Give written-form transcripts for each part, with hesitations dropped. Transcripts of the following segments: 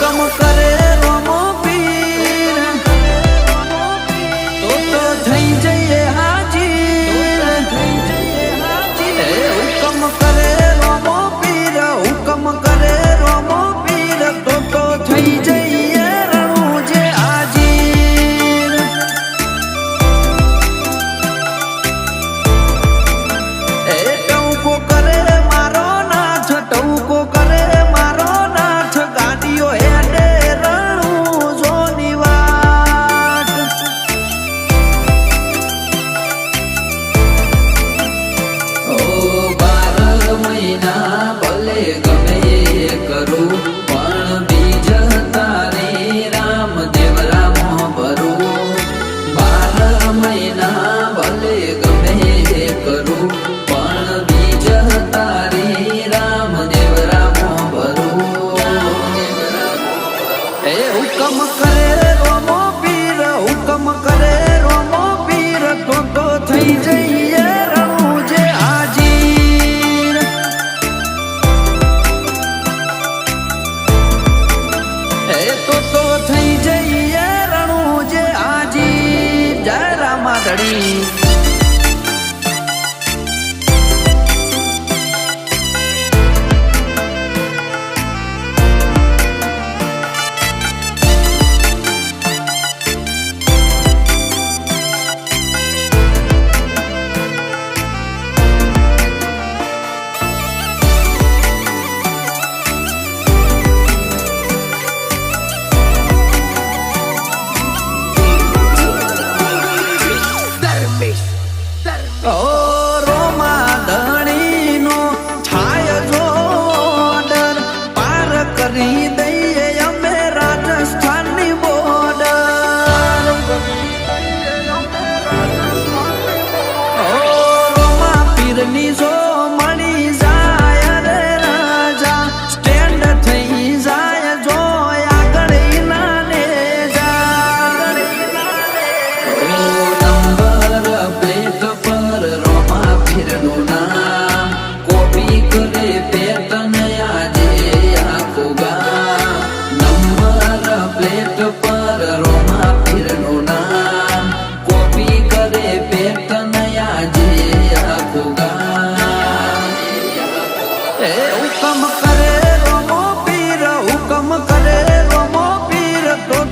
હુકમ કરે રોમો પીર તો થઈ જઈએ હાજીર હુકમ કરે રોમો પીર હુકમ કરે રોમો પીર તો થઈ જઈએ રણુજે હાજીર એ ટૌકો કરે મારો નાથ ટૌકો કરે મારો નાથ ગાડીઓ હેડે રણું જોની વાત ઓ 12 મહિના ભલે ગમે એ કરું પણ બીજ તારે રામદેવ રામ ભરું 12 મહિના ભલે ગમે એ કરું પણ બીજ તારે રામદેવ રામ ભરું એ હુકમ કરે રોમો પીર હુકમ કરે રોમો પીર તો થઈ જઈએ રણુજે હાજીર એ તો થઈ જઈએ રણુજે હાજીર જય રામાધણી ઓ રોમા ધણીનો થાય જો ઓર્ડર પાર કરી દઈએ અમે રાજસ્થાનની બોર્ડર ઓ રોમા પીરની જો મળી જાય રે રાજા સ્ટેન્ડ થઈ જાય જો આગળ નાને જા નંબર પ્લેટ પર રોમા પીરનું નામ કોપી કરે પેટન આજે આખું ગામ નંબર પ્લેટ પર રોમા પીરનું નામ કોપી કરે પેટન આજે આખું ગામ એ હુકમ કરે રોમો પીર હુકમ કરે રોમો પીર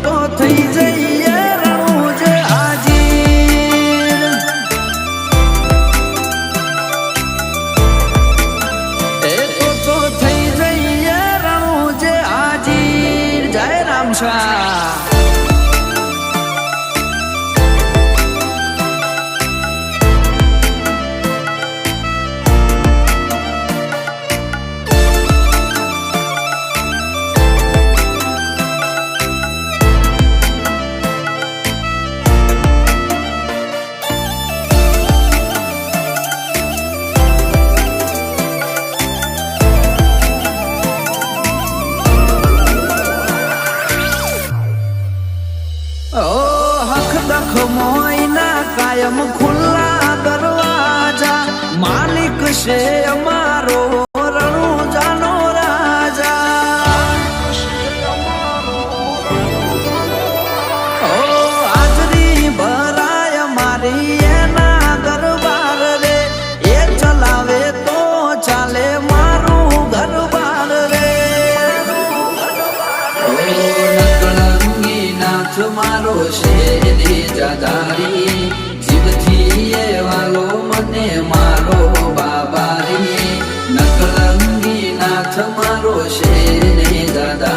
તો થઈ જઈએ રણુજે હાજીર એ તો થઈ જઈએ રણુજે હાજીર જય રામશાહ ઓ હક દખ મોઈના કાયમ ખુલ્લા દરવાજા માલિક છે અમારો રણુજાનો રાજા ઓ હાજરી ભરાય મારી એના દરબાર રે એ ચલાવે તો ચાલે મારું ઘરબાર રે નકળંગી નાથ મારો શેરી જાદારી જીવથી એ વાલો મને મારો બાબારી નકળંગી નાથ મારો શેરી દાદા